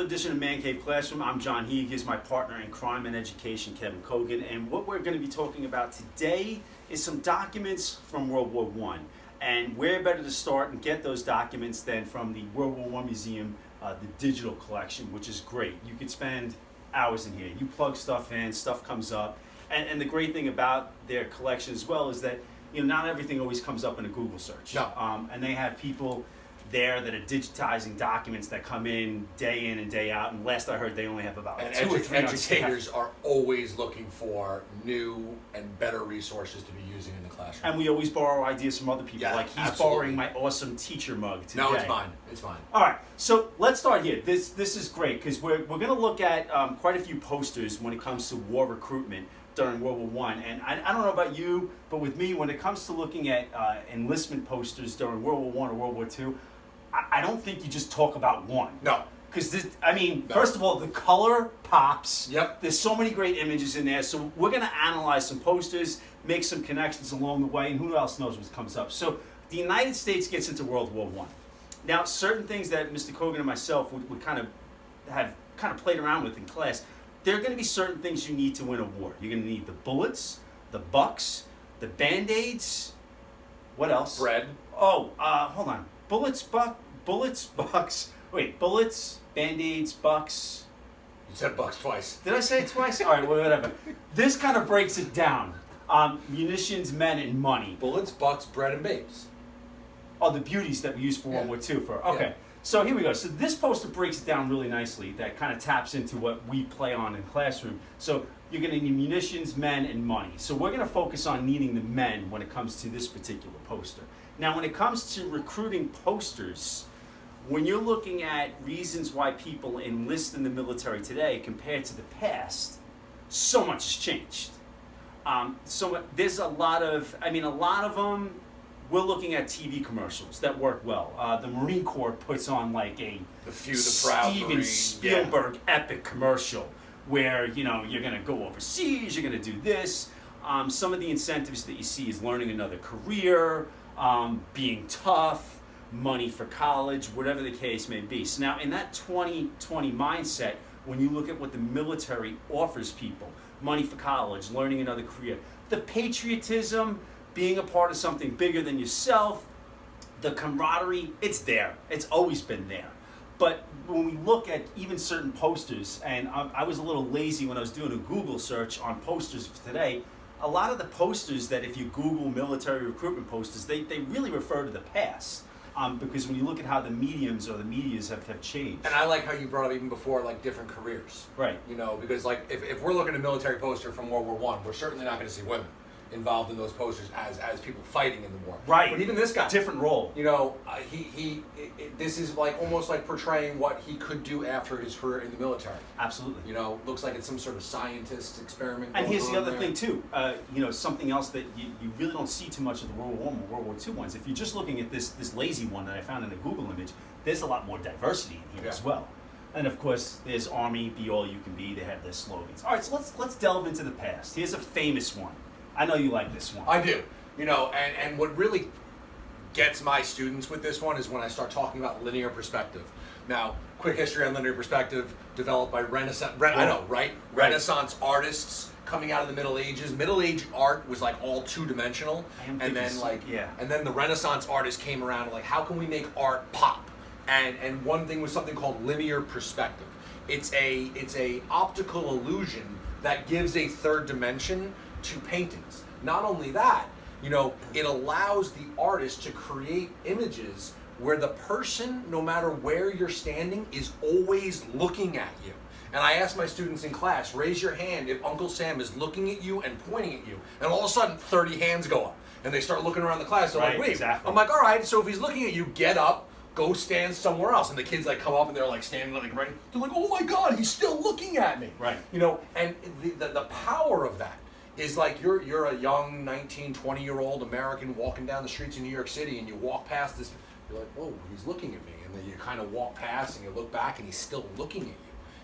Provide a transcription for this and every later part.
another edition of Man Cave Classroom. I'm John Heeg. Here's my partner in crime and education, Kevin Kogan. And what we're going to be talking about today is some documents from World War I. And where better to start and get those documents than from the World War I Museum, the digital collection, which is great. You could spend hours in here. You plug stuff in, stuff comes up. And the great thing about their collection as well is that not everything always comes up in a Google search. No. And they have people there that are digitizing documents that come in and day out. And last I heard, they only have about and 2 or 3 educators are always looking for new and better resources to be using in the classroom. And we always borrow ideas from other people. Yeah, like he's absolutely. borrowing my awesome teacher mug today. No, it's mine. It's mine. All right, so let's start here. This is great because we're going to look at quite a few posters when it comes to war recruitment during World War I. And I don't know about you, but with me, when it comes to looking at enlistment posters during World War I or World War II, I don't think you just talk about one. No. Because, first of all, the color pops. Yep. There's so many great images in there. So we're going to analyze some posters, make some connections along the way, and who else knows what comes up. So the United States gets into World War I. Now, certain things that Mr. Kogan and myself would kind of played around with in class, there are going to be certain things you need to win a war. You're going to need the bullets, the bucks, the Band-Aids. What else? Bread. Oh, hold on. Bullets, bucks. Wait, bullets, Band-Aids, bucks. You said bucks twice. Did I say it twice? All right, well, whatever. This kind of breaks it down. Munitions, men, and money. Bullets, bucks, bread, and babes. Oh, the beauties that we use for World War II. Okay, so here we go. So this poster breaks it down really nicely. That kind of taps into what we play on in classroom. So you're going to need munitions, men, and money. So we're going to focus on needing the men when it comes to this particular poster. Now, when it comes to recruiting posters, when you're looking at reasons why people enlist in the military today compared to the past, so much has changed. So there's a lot of them, we're looking at TV commercials that work well. The Marine Corps puts on like a The Few, the Proud Steven Marine. Spielberg epic commercial where, you're going to go overseas, you're going to do this. Some of the incentives that you see is learning another career, being tough, money for college, whatever the case may be. So now in that 2020 mindset, when you look at what the military offers people, money for college, learning another career, the patriotism, being a part of something bigger than yourself, the camaraderie, it's there. It's always been there. But when we look at even certain posters, and I was a little lazy when I was doing a Google search on posters for today, a lot of the posters that if you Google military recruitment posters, they really refer to the past. Because when you look at how the mediums or the medias have changed. And I like how you brought up even before, like, different careers. Right. Because, like, if we're looking at a military poster from World War I, we're certainly not going to see women involved in those posters as people fighting in the war. Right. But even this guy. Different role. This is like almost like portraying what he could do after his career in the military. Absolutely. Looks like it's some sort of scientist experiment. And here's the other there. thing too. Something else that you really don't see too much of the World War I and World War II ones. If you're just looking at this lazy one that I found in a Google image, there's a lot more diversity in here as well. And of course, there's Army, be all you can be. They have their slogans. All right, so let's delve into the past. Here's a famous one. I know you like this one. I do. And what really gets my students with this one is when I start talking about linear perspective. Now, quick history on linear perspective, developed by Renaissance artists coming out of the Middle Ages. Middle Age art was like all two-dimensional, and then the Renaissance artists came around and like, how can we make art pop? And one thing was something called linear perspective. It's a optical illusion that gives a third dimension to paintings. Not only that, it allows the artist to create images where the person, no matter where you're standing, is always looking at you. And I ask my students in class, raise your hand if Uncle Sam is looking at you and pointing at you. And all of a sudden, 30 hands go up. And they start looking around the class. They're like, wait. Exactly. I'm like, all right, so if he's looking at you, get up, go stand somewhere else. And the kids like come up and they're like standing like right. They're like, oh my God, he's still looking at me. Right. And the power of that is like you're a young 19, 20-year-old American walking down the streets of New York City and you walk past this, you're like, whoa, he's looking at me. And then you kind of walk past and you look back and he's still looking at you.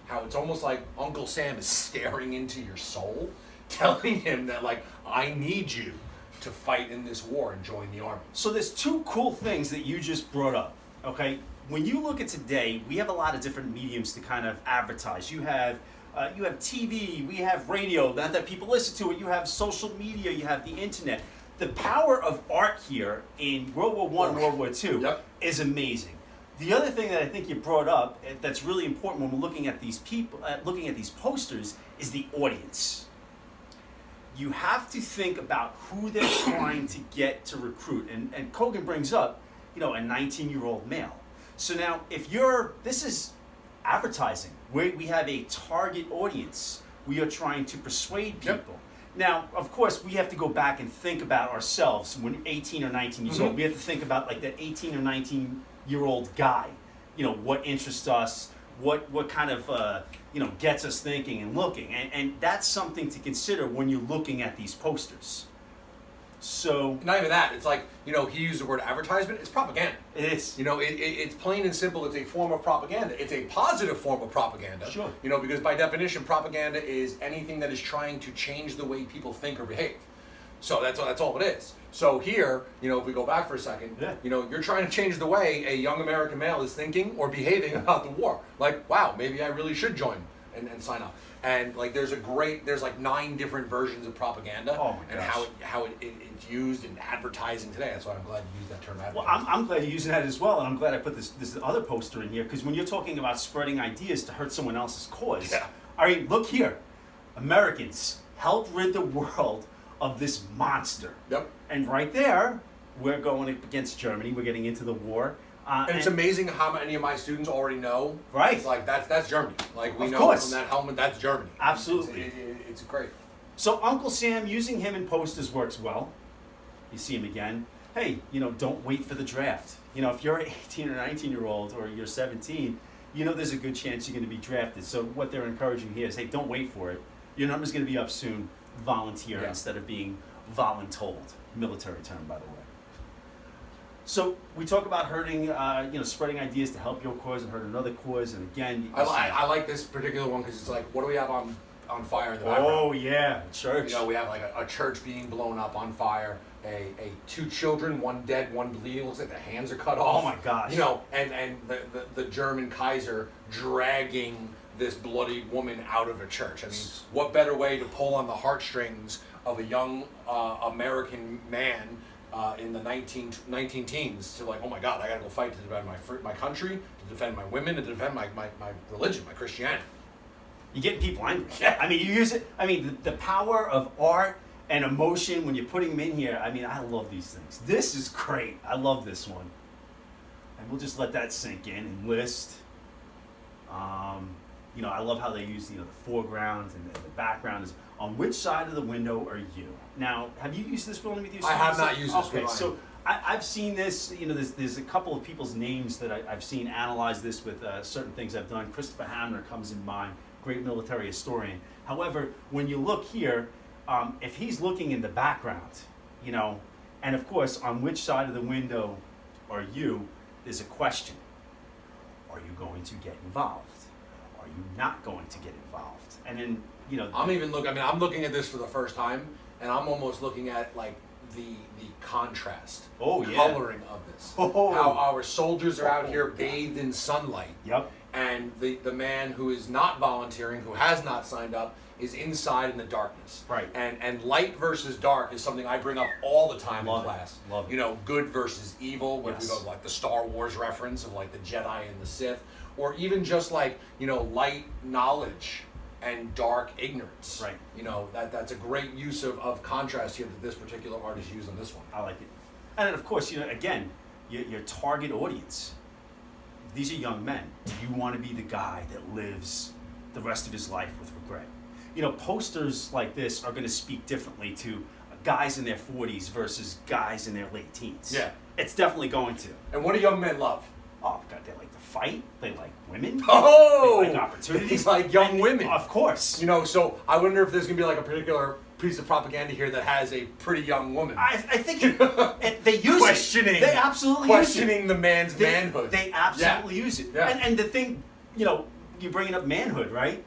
How it's almost like Uncle Sam is staring into your soul, telling him that like, I need you to fight in this war and join the army. So there's two cool things that you just brought up, okay? when you look at today, we have a lot of different mediums to kind of advertise. You have TV, we have radio, that people listen to it. You have social media, you have the internet. The power of art here in World War I, World War II is amazing. The other thing that I think you brought up that's really important when we're looking at these people, looking at these posters, is the audience. You have to think about who they're trying to get to recruit. And Kogan brings up, a 19-year-old male. So now, this is advertising. We have a target audience. We are trying to persuade people. Yep. Now, of course, we have to go back and think about ourselves when 18 or 19 years old. We have to think about like that 18 or 19-year-old guy. What interests us, what kind of gets us thinking and looking, and that's something to consider when you're looking at these posters. So not even that. It's like he used the word advertisement. It's propaganda. It is. It's plain and simple. It's a form of propaganda. It's a positive form of propaganda. Sure. Because by definition, propaganda is anything that is trying to change the way people think or behave. So that's all it is. So here, if we go back for a second, you're trying to change the way a young American male is thinking or behaving about the war. Like, wow, maybe I really should join and sign up. And like, there's 9 different versions of propaganda, and how it's used in advertising today. That's why I'm glad you used that term. Well, I'm glad you're using that as well, and I'm glad I put this other poster in here, because when you're talking about spreading ideas to hurt someone else's cause, all right, look here, Americans, help rid the world of this monster. Yep. And right there, we're going against Germany. We're getting into the war. And it's amazing how many of my students already know. Right. Like, that's Germany. Like, we of know course. from that helmet, that's Germany. Absolutely. It's great. So Uncle Sam, using him in posters works well. You see him again. Hey, don't wait for the draft. If you're an 18 or 19-year-old or you're 17, there's a good chance you're going to be drafted. So what they're encouraging here is, hey, don't wait for it. Your number's going to be up soon. Volunteer instead of being voluntold. Military term, by the way. So we talk about hurting, spreading ideas to help your cause and hurt another cause. And again, I like this particular one because it's like, what do we have on fire in the background? Oh yeah, church. We have like a church being blown up on fire. 2 children, 1 dead, 1 bleeding. Looks like the hands are cut off. Oh my gosh. And the German Kaiser dragging this bloody woman out of a church. I mean, what better way to pull on the heartstrings of a young American man in the 19 teens to like, oh my God, I gotta go fight to defend my country, to defend my women, to defend my religion, my Christianity. You're getting people angry. Yeah. I mean, you use it. I mean, the power of art and emotion when you're putting them in here. I mean, I love these things. This is great. I love this one. And we'll just let that sink in and list. I love how they use the foreground and the background is on which side of the window are you? Now, have you used this building with your students? I have not used this. Okay, so I've seen this. There's a couple of people's names that I've seen analyze this with certain things I've done. Christopher Hamner comes in mind, great military historian. However, when you look here, if he's looking in the background, and of course, on which side of the window are you? There's a question. Are you going to get involved? Are you not going to get involved? And then, I'm looking at this for the first time, and I'm almost looking at like the contrast, coloring of this. How our soldiers are out here bathed in sunlight. Yep. And the man who is not volunteering, who has not signed up, is inside in the darkness. Right. And light versus dark is something I bring up all the time in class. Love it. Good versus evil, when we go like the Star Wars reference of like the Jedi and the Sith, or even just like, light knowledge and dark ignorance. Right. That's a great use of contrast here that this particular artist used on this one. I like it. And then of course, again, your target audience. These are young men. Do you want to be the guy that lives the rest of his life with regret? Posters like this are going to speak differently to guys in their 40s versus guys in their late teens. Yeah. It's definitely going to. And what do young men love? Oh, God, they like to fight. They like women. Oh! They like opportunities. They like young women. Of course. So I wonder if there's going to be like a particular piece of propaganda here that has a pretty young woman. I think they use questioning. They absolutely questioning use it. the man's manhood. They absolutely use it. Yeah. And the thing, you're bringing up manhood, right?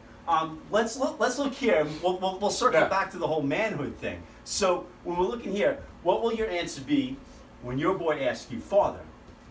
Let's look here. We'll circle back to the whole manhood thing. So when we're looking here, what will your answer be when your boy asks you, Father,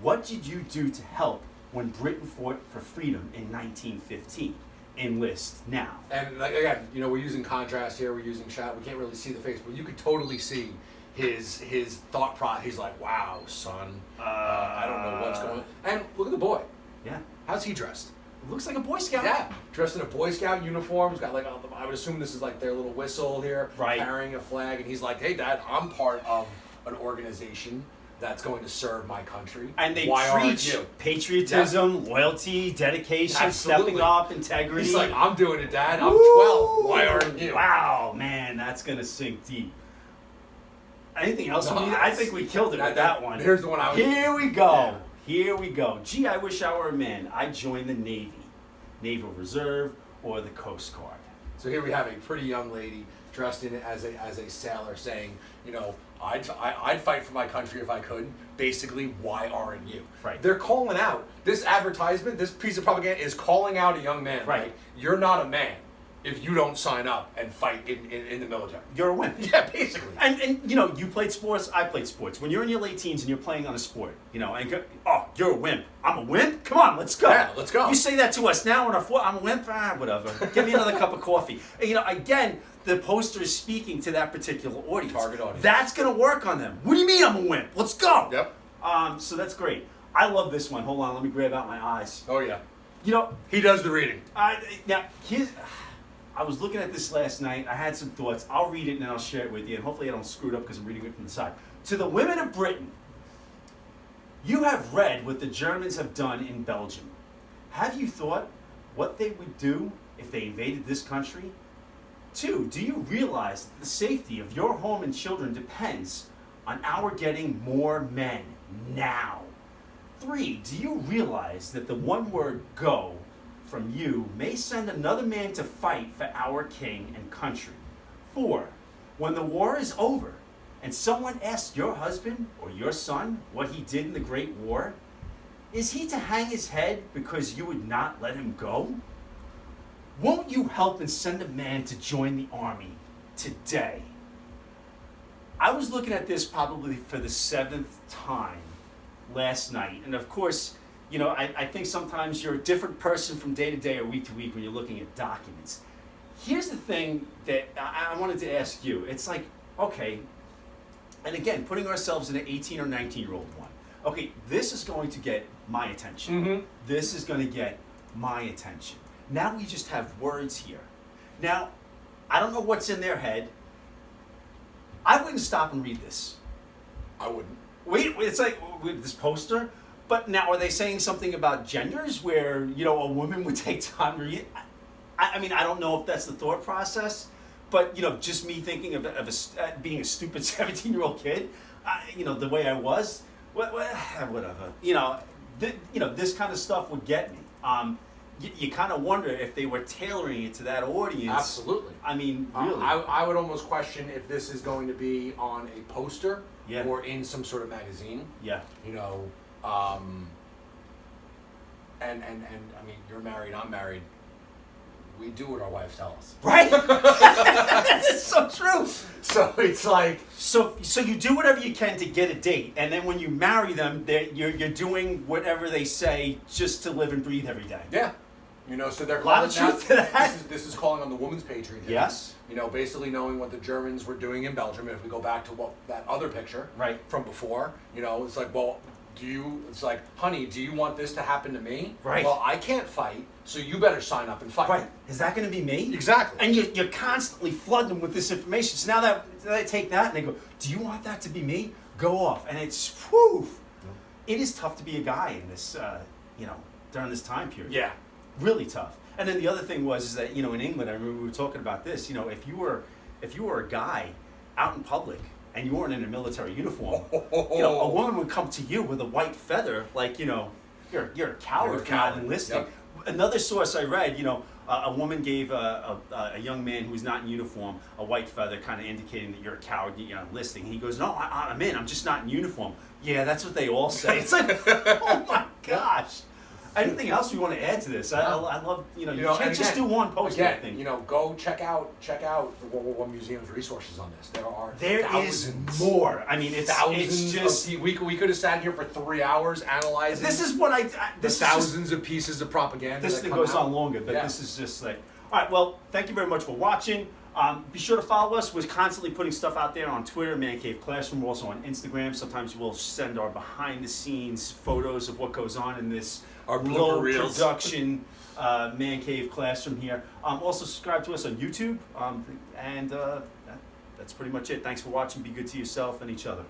what did you do to help when Britain fought for freedom in 1915. Enlist now. And like, again, you know, we're using contrast here. We're using shot. We can't really see the face, but you could totally see his thought process. He's like, "Wow, son, I don't know what's going on." And look at the boy. Yeah. How's he dressed? Looks like a Boy Scout. Yeah, dressed in a Boy Scout uniform. He's got like I would assume this is like their little whistle here, right, carrying a flag, and he's like, "Hey, Dad, I'm part of an organization that's going to serve my country." And they Why preach patriotism, loyalty, dedication, Absolutely. stepping up, integrity. He's like, "I'm doing it, Dad. I'm Woo! 12. Why aren't you?" Wow, man, that's gonna sink deep. Anything else? No, I think we killed it with that one. Here's the one I was. Here we go. Yeah. Here we go. Gee, I wish I were a man. I'd join the Navy, Naval Reserve, or the Coast Guard. So here we have a pretty young lady dressed in as a sailor, saying, you know, I'd fight for my country if I could. Basically, why aren't you? Right. They're calling out this advertisement. This piece of propaganda is calling out a young man. Right. Like, you're not a man if you don't sign up and fight in the military. You're a wimp. Yeah, basically. And you know, you played sports, I played sports. When you're in your late teens and you're playing on a sport, you know, and oh, you're a wimp. I'm a wimp? Come on, let's go. Yeah, let's go. You say that to us now on our I'm a wimp? Whatever. Give me another cup of coffee. And, you know, again, the poster is speaking to that particular audience. Target audience. That's going to work on them. What do you mean I'm a wimp? Let's go. Yep. So that's great. I love this one. Hold on, let me grab out my eyes. Oh, yeah. You know, he does the reading. Now, I was looking at this last night. I had some thoughts. I'll read it and I'll share it with you. And hopefully I don't screw it up because I'm reading it from the side. To the women of Britain, you have read what the Germans have done in Belgium. Have you thought what they would do if they invaded this country? 2, do you realize that the safety of your home and children depends on our getting more men now? 3, do you realize that the one word go from you may send another man to fight for our king and country? 4, when the war is over and someone asks your husband or your son what he did in the Great War, is he to hang his head because you would not let him go? Won't you help and send a man to join the army today? I was looking at this probably for the 7th time last night, and of course, you know, I think sometimes you're a different person from day to day or week to week when you're looking at documents. Here's the thing that I wanted to ask you. It's like, okay, and again, putting ourselves in an 18 or 19-year-old one. Okay, this is going to get my attention. Mm-hmm. This is going to get my attention. Now we just have words here. Now, I don't know what's in their head. I wouldn't stop and read this. I wouldn't. Wait, it's like with this poster. But now, are they saying something about genders where, you know, a woman would take time to read? I mean, I don't know if that's the thought process, but, you know, just me thinking of being a stupid 17-year-old kid, you know, the way I was, whatever. You know, this kind of stuff would get me. You kind of wonder if they were tailoring it to that audience. Absolutely. I mean, really. I would almost question if this is going to be on a poster Yeah. or in some sort of magazine. Yeah. You know, and I mean, you're married, I'm married. We do what our wives tell us. Right? That's so true. So it's like... So you do whatever you can to get a date, and then when you marry them, you're doing whatever they say just to live and breathe every day. Yeah. You know, so they're A lot of calling truth to that. This is calling on the woman's patriotism. Yes. You know, basically knowing what the Germans were doing in Belgium. And if we go back to that other picture Right. from before, you know, it's like, well, it's like, honey, do you want this to happen to me? Right. Well, I can't fight, so you better sign up and fight. Right. Is that going to be me? Exactly. And you're constantly flooding them with this information. So now that they take that and they go, do you want that to be me? Go off. And it's, whew. It is tough to be a guy in this, you know, during this time period. Yeah. Really tough. And then the other thing was that, you know, in England, I remember we were talking about this, you know, if you were a guy out in public and you weren't in a military uniform, you know, a woman would come to you with a white feather, like, you know, you're a coward for not enlisting. Yep. Another source I read, you know, a woman gave a young man who was not in uniform a white feather, kind of indicating that you're a coward, you're not enlisting. He goes, no, I'm in, I'm just not in uniform. Yeah, that's what they all say. It's like, oh my gosh. Anything else you want to add to this? I love, you can't just do one poster. Again, I think. go check out the World War I Museum's resources on this. There is more. I mean, it's just we could have sat here for 3 hours analyzing. This is what thousands of pieces of propaganda. This thing goes on longer, but this is just like. All right. Well, thank you very much for watching. Be sure to follow us. We're constantly putting stuff out there on Twitter, Man Cave Classroom. We're also on Instagram. Sometimes we'll send our behind-the-scenes photos of what goes on in this low-production Man Cave Classroom here. Also, subscribe to us on YouTube. And that's pretty much it. Thanks for watching. Be good to yourself and each other.